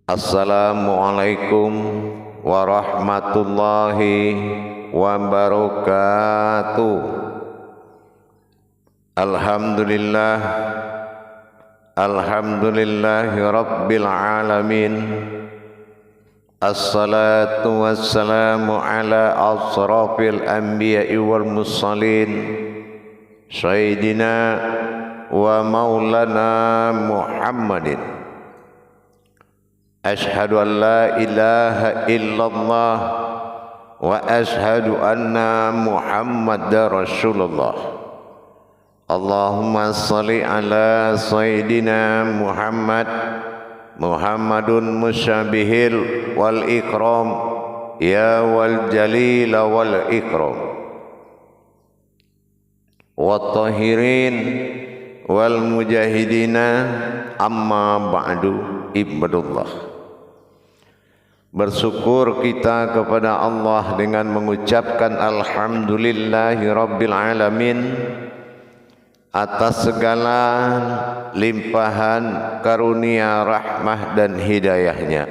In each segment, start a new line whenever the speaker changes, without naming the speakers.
Assalamualaikum warahmatullahi wabarakatuh. Alhamdulillah, alhamdulillahi rabbil alamin. Assalatu wassalamu ala asrafil anbiya'i wal mursalin, sayyidina wa maulana Muhammadin. Ashhadu an la ilaha illallah wa ashhadu anna Muhammadar Rasulullah. Allahumma salli ala sayyidina Muhammadun musyabihil wal ikram ya wal jalil wal ikram wa tahirin wal mujahidina amma ba'du ibadullah. Bersyukur kita kepada Allah dengan mengucapkan alhamdulillahi rabbil alamin atas segala limpahan karunia rahmah dan hidayahnya,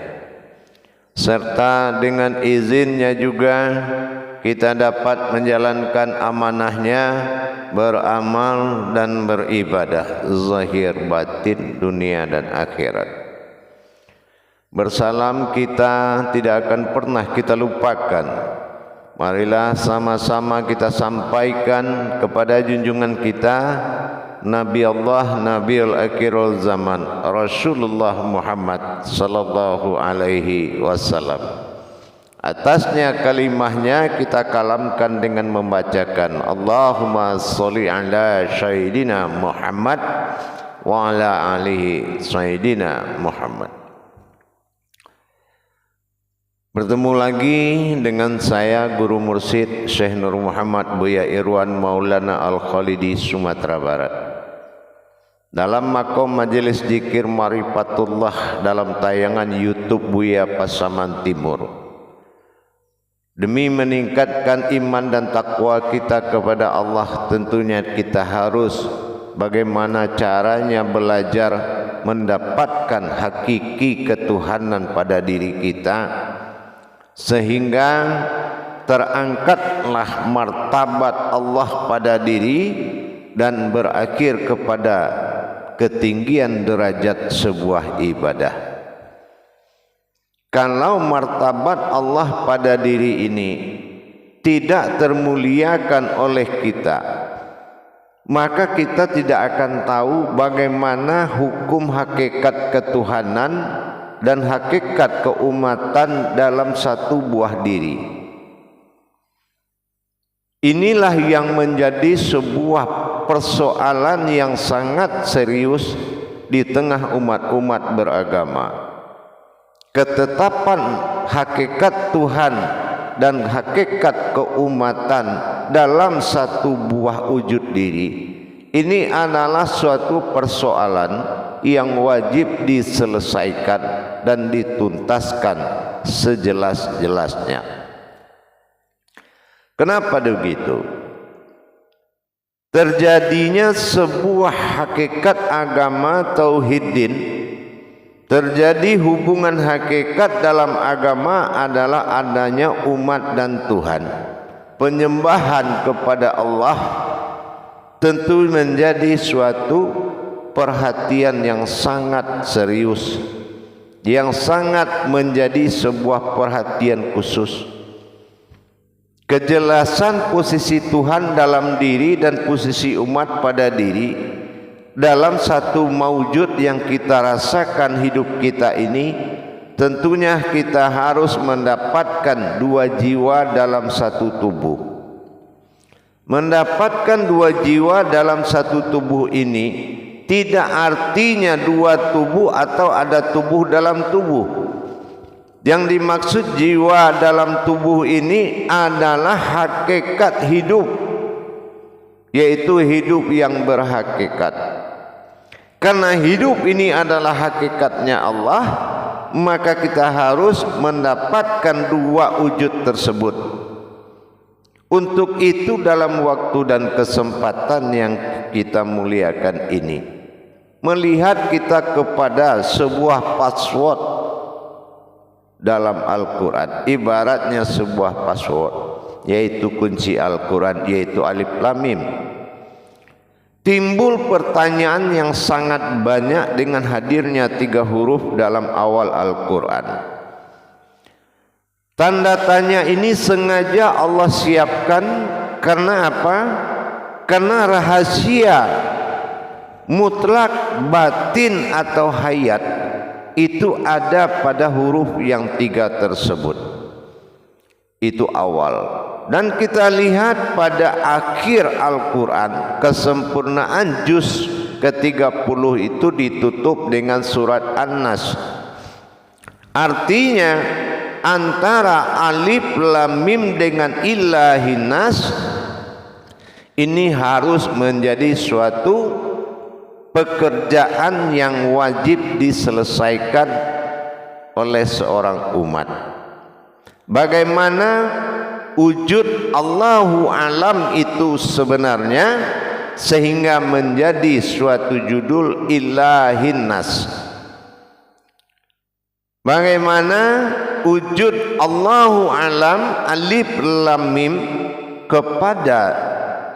serta dengan izinnya juga kita dapat menjalankan amanahnya, beramal dan beribadah zahir batin dunia dan akhirat. Bersalam kita tidak akan pernah kita lupakan. Marilah sama-sama kita sampaikan kepada junjungan kita Nabi Allah, Nabiul Akhirul Zaman, Rasulullah Muhammad sallallahu alaihi wasallam. Atasnya kalimahnya kita kalamkan dengan membacakan Allahumma sholli ala sayyidina Muhammad wa ala alihi sayyidina Muhammad. Bertemu lagi dengan saya Guru Mursyid Syekh Nur Muhammad Buya Irwan Maulana Al-Khalidi Sumatera Barat dalam makom majelis zikir Marifatullah dalam tayangan YouTube Buya Pasaman Timur. Demi meningkatkan iman dan takwa kita kepada Allah, tentunya kita harus bagaimana caranya belajar mendapatkan hakiki ketuhanan pada diri kita, sehingga terangkatlah martabat Allah pada diri dan berakhir kepada ketinggian derajat sebuah ibadah. Kalau martabat Allah pada diri ini tidak termuliakan oleh kita, maka kita tidak akan tahu bagaimana hukum hakikat ketuhanan dan hakikat keumatan dalam satu buah diri. Inilah yang menjadi sebuah persoalan yang sangat serius di tengah umat-umat beragama. Ketetapan hakikat Tuhan dan hakikat keumatan dalam satu buah wujud diri, ini adalah suatu persoalan yang wajib diselesaikan dan dituntaskan sejelas-jelasnya. Kenapa begitu? Terjadinya sebuah hakikat agama tauhidin, terjadi hubungan hakikat dalam agama adalah adanya umat dan Tuhan. Penyembahan kepada Allah tentu menjadi suatu perhatian yang sangat serius, yang sangat menjadi sebuah perhatian khusus. Kejelasan posisi Tuhan dalam diri dan posisi umat pada diri dalam satu maujud yang kita rasakan hidup kita ini, tentunya kita harus mendapatkan dua jiwa dalam satu tubuh. Mendapatkan dua jiwa dalam satu tubuh ini tidak artinya dua tubuh atau ada tubuh dalam tubuh. Yang dimaksud jiwa dalam tubuh ini adalah hakikat hidup, yaitu hidup yang berhakikat. Karena hidup ini adalah hakikatnya Allah, maka kita harus mendapatkan dua wujud tersebut. Untuk itu dalam waktu dan kesempatan yang kita muliakan ini, melihat kita kepada sebuah password dalam Al-Quran, ibaratnya sebuah password, yaitu kunci Al-Quran, yaitu alif lam mim. Timbul pertanyaan yang sangat banyak dengan hadirnya 3 huruf dalam awal Al-Quran. Tanda tanya ini sengaja Allah siapkan karena apa? Karena rahasia mutlak batin atau hayat itu ada pada huruf yang 3 tersebut. Itu awal. Dan kita lihat pada akhir Al-Quran, kesempurnaan juz ke-30 itu ditutup dengan surat An-Nas. Artinya antara alif lam mim dengan ilahin nas ini harus menjadi suatu pekerjaan yang wajib diselesaikan oleh seorang umat. Bagaimana wujud Allahu alam itu sebenarnya sehingga menjadi suatu judul ilahin nas. Bagaimana wujud Allahu alam alif lam mim kepada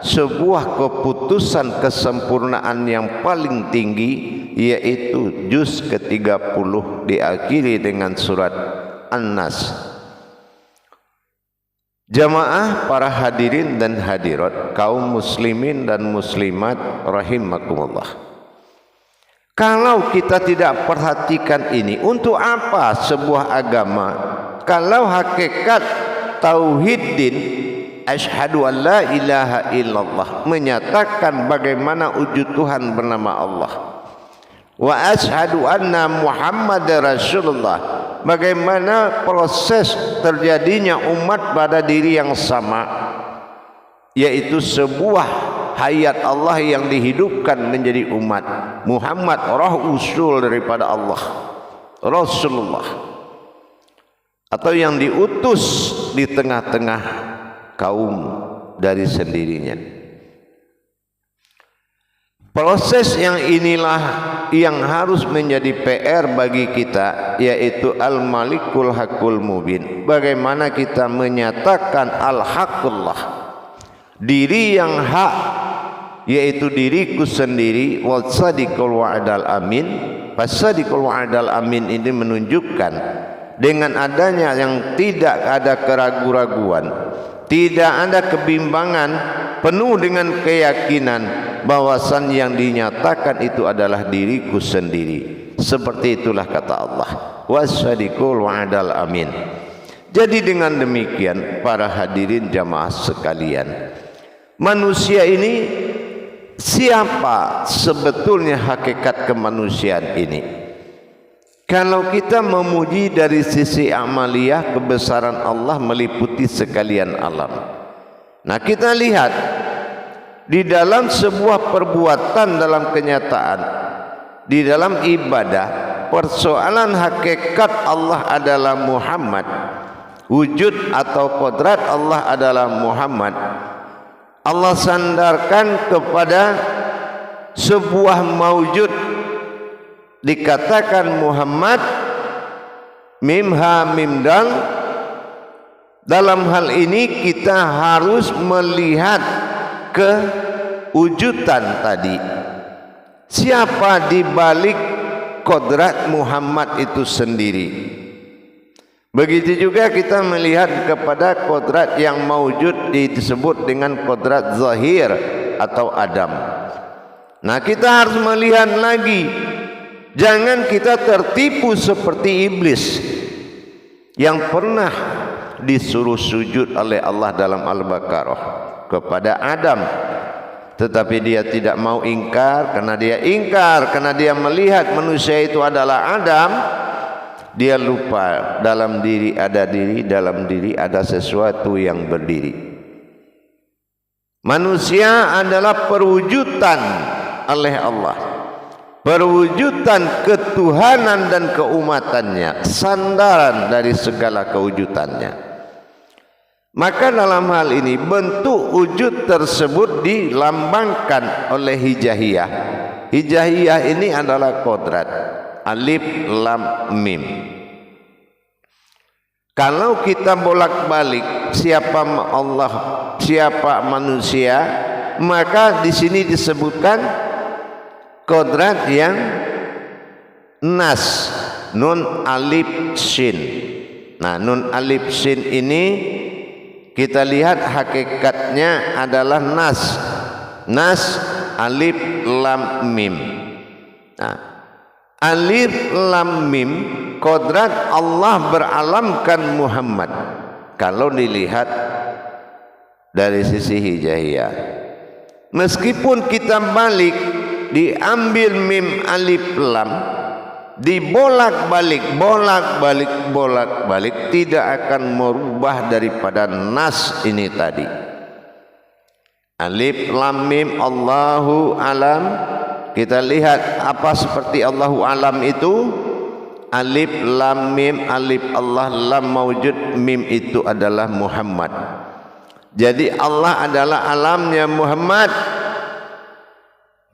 sebuah keputusan kesempurnaan yang paling tinggi, yaitu juz ke-30 diakhiri dengan surat An-Nas. Jamaah para hadirin dan hadirat, kaum muslimin dan muslimat rahimakumullah. Kalau kita tidak perhatikan ini, untuk apa sebuah agama? Kalau hakikat tauhiddin, asyhadu an la ilaha illallah, menyatakan bagaimana wujud Tuhan bernama Allah, wa asyhadu anna Muhammad Rasulullah, bagaimana proses terjadinya umat pada diri yang sama, yaitu sebuah hayat Allah yang dihidupkan menjadi umat. Muhammad roh usul daripada Allah, Rasulullah, atau yang diutus di tengah-tengah kaum dari sendirinya. Proses yang inilah yang harus menjadi PR bagi kita, yaitu al-malikul hakul mubin. Bagaimana kita menyatakan al-hakullah, diri yang hak, yaitu diriku sendiri, wal sadiqul wa'dal amin. Fasadiqul wa'dal amin ini menunjukkan dengan adanya yang tidak ada keraguan-raguan, tidak ada kebimbangan, penuh dengan keyakinan bahwasan yang dinyatakan itu adalah diriku sendiri. Seperti itulah kata Allah, wasadiqul wa'dal amin. Jadi dengan demikian para hadirin jamaah sekalian, manusia ini, siapa sebetulnya hakikat kemanusiaan ini? Kalau kita memuji dari sisi amaliyah, kebesaran Allah meliputi sekalian alam. Nah, kita lihat di dalam sebuah perbuatan, dalam kenyataan, di dalam ibadah, persoalan hakikat Allah adalah Muhammad, wujud atau kodrat Allah adalah Muhammad. Allah sandarkan kepada sebuah maujud, dikatakan Muhammad, mim ha mim dal. Dalam hal ini kita harus melihat kewujudan tadi. Siapa di balik kodrat Muhammad itu sendiri? Begitu juga kita melihat kepada kodrat yang maujud disebut dengan kodrat zahir atau Adam. Nah, kita harus melihat lagi, jangan kita tertipu seperti iblis yang pernah disuruh sujud oleh Allah dalam Al-Baqarah kepada Adam, tetapi dia tidak mau ingkar. Karena dia melihat manusia itu adalah Adam, dia lupa dalam diri, dalam diri ada sesuatu yang berdiri. Manusia adalah perwujudan oleh Allah, perwujudan ketuhanan dan keumatannya, sandaran dari segala kewujudannya. Maka dalam hal ini bentuk wujud tersebut dilambangkan oleh hijaiyah. Hijaiyah ini adalah kodrat, alif lam mim. Kalau kita bolak-balik siapa Allah, siapa manusia, maka di sini disebutkan kodrat yang nas, nun alif shin. Nah, nun alif shin ini kita lihat hakikatnya adalah nas. Nas alif lam mim. Nah, alif lam mim kodrat Allah beralamkan Muhammad. Kalau dilihat dari sisi hijaiyah, meskipun kita balik diambil mim alif lam, dibolak-balik, bolak-balik tidak akan merubah daripada nas ini tadi. Alif lam mim Allahu alam, kita lihat apa seperti Allahu alam itu. Alif lam mim, alif Allah, lam maujud, mim itu adalah Muhammad. Jadi Allah adalah alamnya Muhammad.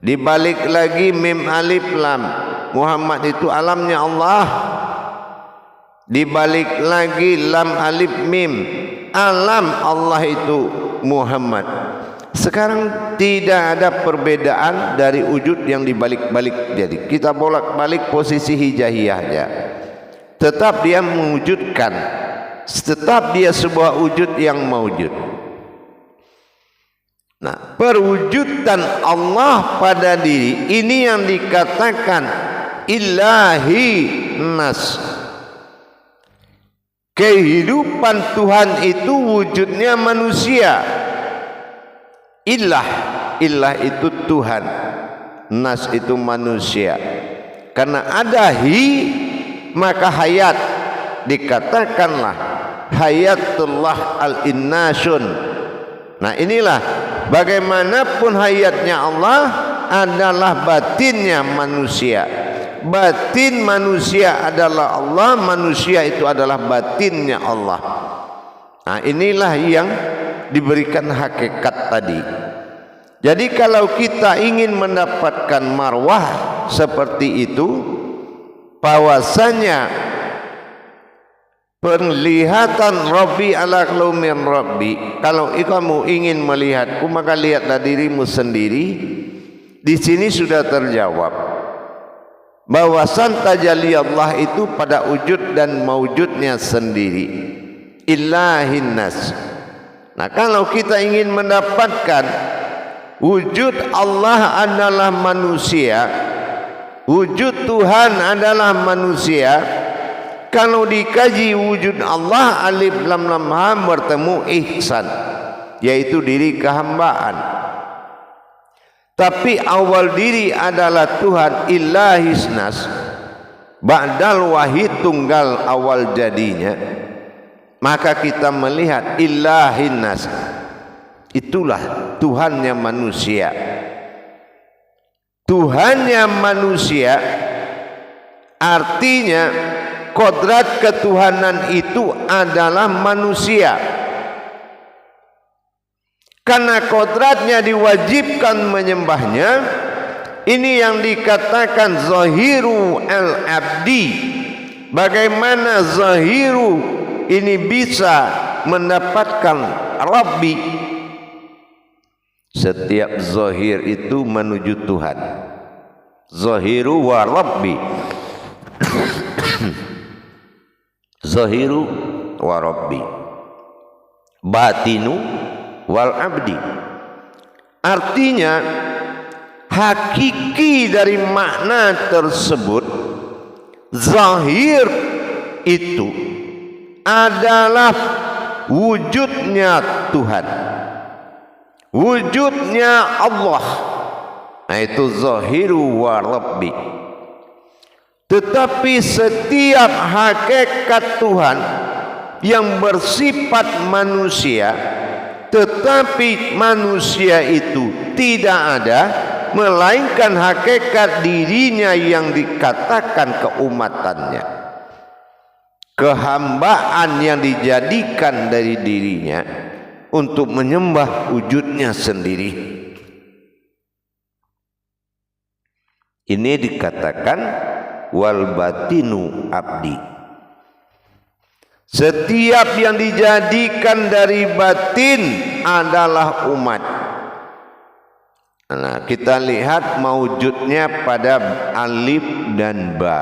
Dibalik lagi mim alif lam, Muhammad itu alamnya Allah. Dibalik lagi lam alif mim, alam Allah itu Muhammad. Sekarang tidak ada perbedaan dari wujud yang dibalik-balik. Jadi kita bolak-balik posisi hijaiyahnya, tetap dia mewujudkan, tetap dia sebuah wujud yang mewujud. Nah, perwujudan Allah pada diri ini yang dikatakan ilahi nas. Kehidupan Tuhan itu wujudnya manusia. Ilah itu Tuhan, nas itu manusia. Karena ada maka hayat, dikatakanlah hayatullah al-innasun. Nah, inilah bagaimanapun hayatnya Allah adalah batinnya manusia. Batin manusia adalah Allah, manusia itu adalah batinnya Allah. Nah, inilah yang diberikan hakikat tadi. Jadi kalau kita ingin mendapatkan marwah seperti itu, bahwasanya penglihatan Rabbi ala qaumin Rabbi, kalau kamu ingin melihatku maka lihatlah dirimu sendiri. Di sini sudah terjawab bahwasan tajalli Allah itu pada wujud dan maujudnya sendiri, ilahin nas. Nah, kalau kita ingin mendapatkan wujud Allah adalah manusia, wujud Tuhan adalah manusia, kalau dikaji wujud Allah alif lam lam ha bertemu ihsan, yaitu diri kehambaan. Tapi awal diri adalah Tuhan ilahis nas, ba'dal wahid tunggal awal jadinya. Maka kita melihat ilahin nas, itulah Tuhannya manusia. Tuhannya manusia artinya kodrat ketuhanan itu adalah manusia. Karena kodratnya diwajibkan menyembahnya, ini yang dikatakan zahiru al-abdi. Bagaimana zahiru ini bisa mendapatkan Rabbi? Setiap zahir itu menuju Tuhan. Zahiru wa Rabbi. Zahiru wa Rabbi. Batinu wal abdi. Artinya hakiki dari makna tersebut, zahir itu adalah wujudnya Tuhan, wujudnya Allah. Nah, itu zahiru wa Rabbi. Tetapi setiap hakikat Tuhan yang bersifat manusia, tetapi manusia itu tidak ada melainkan hakikat dirinya yang dikatakan keumatannya, kehambaan yang dijadikan dari dirinya untuk menyembah wujudnya sendiri. Ini dikatakan wal batinu abdi. Setiap yang dijadikan dari batin adalah umat. Nah, kita lihat maujudnya pada alif dan ba.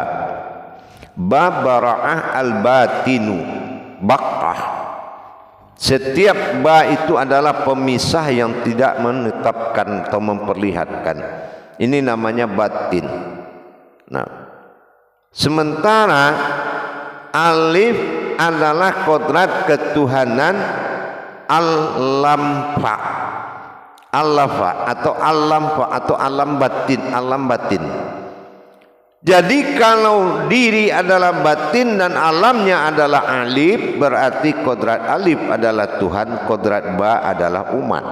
Ba bara'ah al-batinu, baqah. Setiap ba itu adalah pemisah yang tidak menetapkan atau memperlihatkan. Ini namanya batin. Nah, sementara alif adalah kodrat ketuhanan al-lamfa, al-lafa atau al-lamfa atau alam batin, alam batin. Jadi kalau diri adalah batin dan alamnya adalah alif, berarti kodrat alif adalah Tuhan, kodrat ba adalah umat.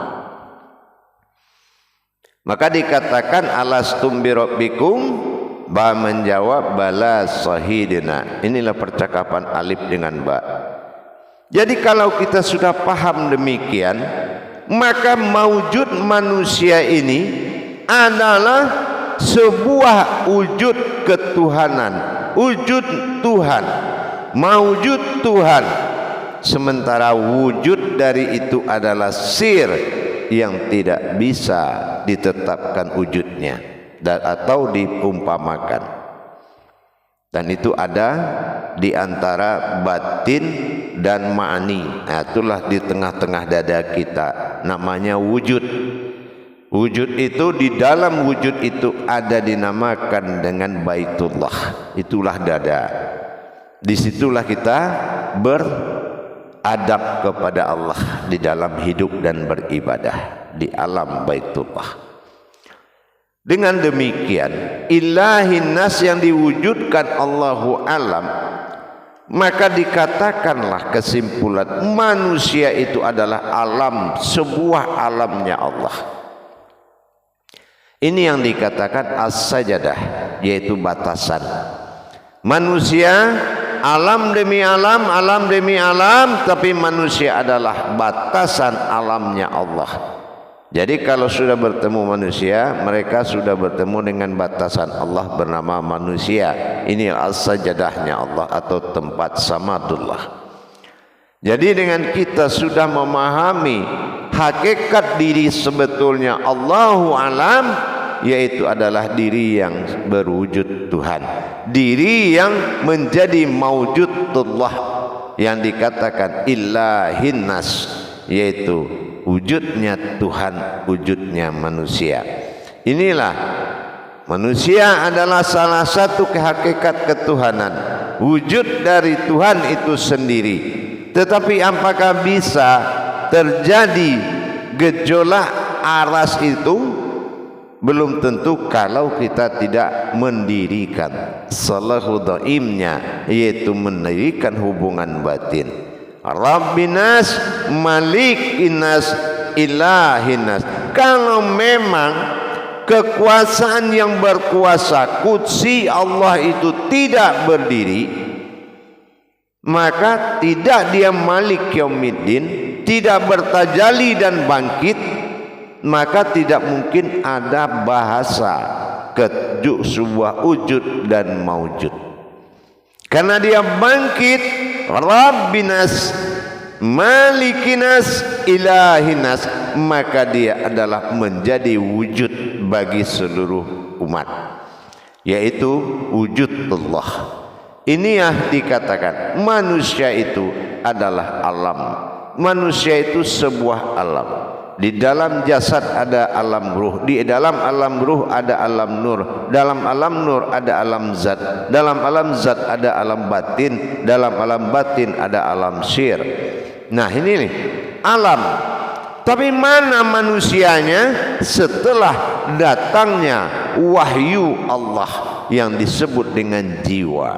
Maka dikatakan alastum bi rabbikum, ba menjawab bala sahidina. Inilah percakapan alif dengan ba. Jadi kalau kita sudah paham demikian, maka maujud manusia ini adalah sebuah wujud ketuhanan, wujud Tuhan, maujud Tuhan. Sementara wujud dari itu adalah sir yang tidak bisa ditetapkan wujudnya atau diumpamakan. Dan itu ada di antara batin dan ma'ni. Nah, itulah di tengah-tengah dada kita, namanya wujud. Wujud itu, di dalam wujud itu ada dinamakan dengan Baitullah. Itulah dada. Disitulah kita beradab kepada Allah di dalam hidup dan beribadah di alam Baitullah. Dengan demikian, ilahin nas yang diwujudkan Allahu alam, maka dikatakanlah kesimpulan manusia itu adalah alam, sebuah alamnya Allah. Ini yang dikatakan as-sajadah, yaitu batasan. Manusia alam demi alam, alam demi alam, tapi manusia adalah batasan alamnya Allah. Jadi kalau sudah bertemu manusia, mereka sudah bertemu dengan batasan Allah bernama manusia. Ini as-sajadahnya Allah atau tempat samadullah. Jadi dengan kita sudah memahami hakikat diri sebetulnya Allahu alam, yaitu adalah diri yang berwujud Tuhan, diri yang menjadi maujudullah, yang dikatakan ilahin nas, yaitu wujudnya Tuhan, wujudnya manusia. Inilah manusia adalah salah satu hakikat ketuhanan, wujud dari Tuhan itu sendiri. Tetapi apakah bisa terjadi gejolak aras itu? Belum tentu kalau kita tidak mendirikan salahu dhaimnya, yaitu mendirikan hubungan batin. Rabbinas, Malikinas, Ilahinas. Kalau memang kekuasaan yang berkuasa kudsi Allah itu tidak berdiri, maka tidak dia Malik Yaumiddin, tidak bertajali dan bangkit, maka tidak mungkin ada bahasa kejuk sebuah wujud dan maujud. Karena dia bangkit, Rabbinas, Malikinas, Ilahinas, maka dia adalah menjadi wujud bagi seluruh umat, yaitu wujud Allah. Ini yang dikatakan manusia itu adalah alam. Manusia itu sebuah alam. Di dalam jasad ada alam ruh, di dalam alam ruh ada alam nur, dalam alam nur ada alam zat, dalam alam zat ada alam batin, dalam alam batin ada alam syir. Nah ini nih alam. Tapi mana manusianya setelah datangnya wahyu Allah yang disebut dengan jiwa?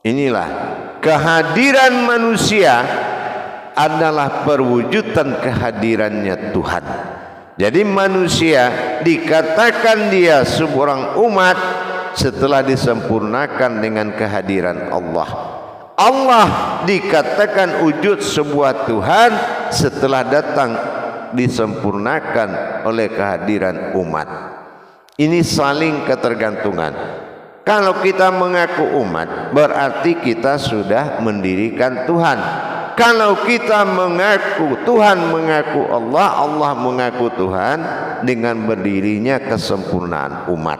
Inilah kehadiran manusia adalah perwujudan kehadirannya Tuhan. Jadi manusia dikatakan dia seorang umat setelah disempurnakan dengan kehadiran Allah. Allah dikatakan wujud sebuah Tuhan setelah datang disempurnakan oleh kehadiran umat. Ini saling ketergantungan. Kalau kita mengaku umat, berarti kita sudah mendirikan Tuhan. Kalau kita mengaku Tuhan, mengaku Allah, Allah mengaku Tuhan, dengan berdirinya kesempurnaan umat.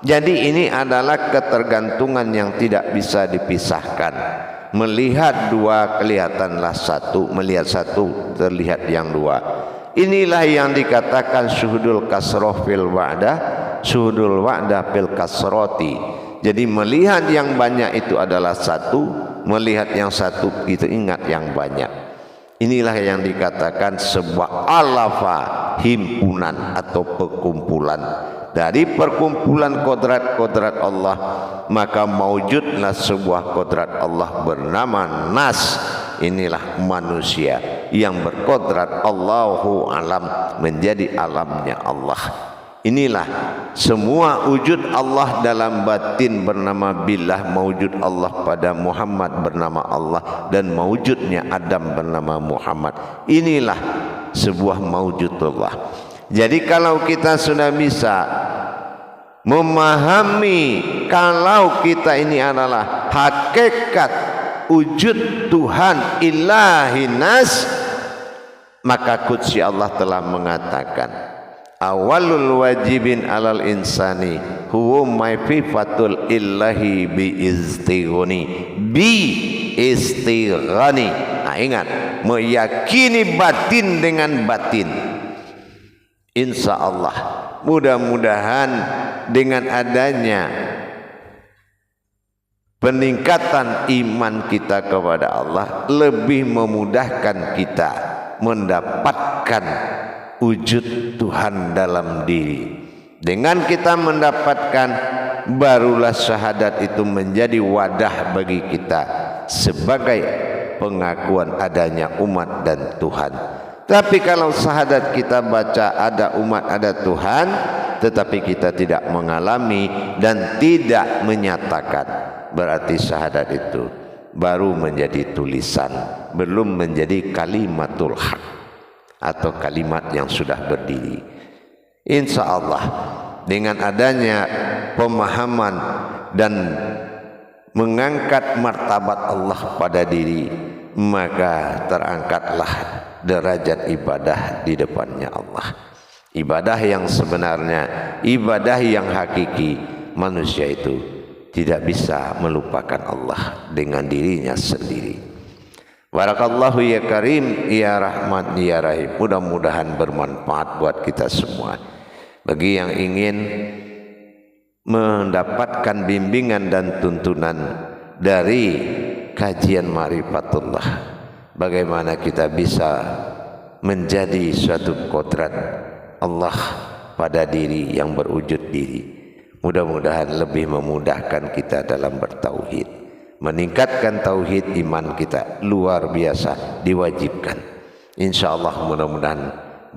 Jadi ini adalah ketergantungan yang tidak bisa dipisahkan. Melihat dua kelihatanlah satu, melihat satu terlihat yang dua. Inilah yang dikatakan syuhudul kasroh fil wa'dah, syuhudul wa'dah fil kasroti. Jadi melihat yang banyak itu adalah satu, melihat yang satu itu ingat yang banyak. Inilah yang dikatakan sebuah alafa, himpunan atau perkumpulan. Dari perkumpulan kodrat-kodrat Allah, maka maujudlah sebuah kodrat Allah bernama Nas. Inilah manusia yang berkodrat Allahu alam, menjadi alamnya Allah. Inilah semua wujud Allah dalam batin bernama Billah, mawujud Allah pada Muhammad bernama Allah, dan mawujudnya Adam bernama Muhammad. Inilah sebuah mawujudullah. Jadi kalau kita sudah bisa memahami kalau kita ini adalah hakikat wujud Tuhan ilahi nas, maka qudsi Allah telah mengatakan awalul wajibin alal insani huwa maififatul illahi bi istighani. Nah, ingat, meyakini batin dengan batin. Insya Allah mudah-mudahan dengan adanya peningkatan iman kita kepada Allah lebih memudahkan kita mendapatkan wujud Tuhan dalam diri. Dengan kita mendapatkan, barulah syahadat itu menjadi wadah bagi kita sebagai pengakuan adanya umat dan Tuhan. Tapi kalau syahadat kita baca ada umat ada Tuhan, tetapi kita tidak mengalami dan tidak menyatakan, berarti syahadat itu baru menjadi tulisan, belum menjadi kalimatul haq atau kalimat yang sudah berdiri. Insya Allah dengan adanya pemahaman dan mengangkat martabat Allah pada diri, maka terangkatlah derajat ibadah di depannya Allah. Ibadah yang sebenarnya, ibadah yang hakiki, manusia itu tidak bisa melupakan Allah dengan dirinya sendiri. Barakallahu ya Karim, ya Rahman, ya Rahim. Mudah-mudahan bermanfaat buat kita semua. Bagi yang ingin mendapatkan bimbingan dan tuntunan dari kajian Ma'rifatullah, bagaimana kita bisa menjadi suatu kodrat Allah pada diri yang berwujud diri, mudah-mudahan lebih memudahkan kita dalam bertauhid, meningkatkan tauhid iman kita luar biasa, diwajibkan. Insya Allah mudah-mudahan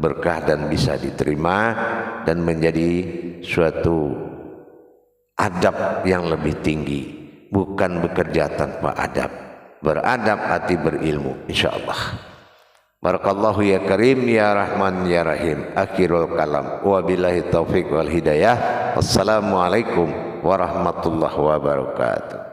berkah dan bisa diterima dan menjadi suatu adab yang lebih tinggi, bukan bekerja tanpa adab, beradab hati berilmu, insyaallah. Barakallahu ya Karim, ya Rahman, ya Rahim. Akhirul kalam, wabillahi taufiq wal hidayah. Wassalamualaikum warahmatullahi wabarakatuh.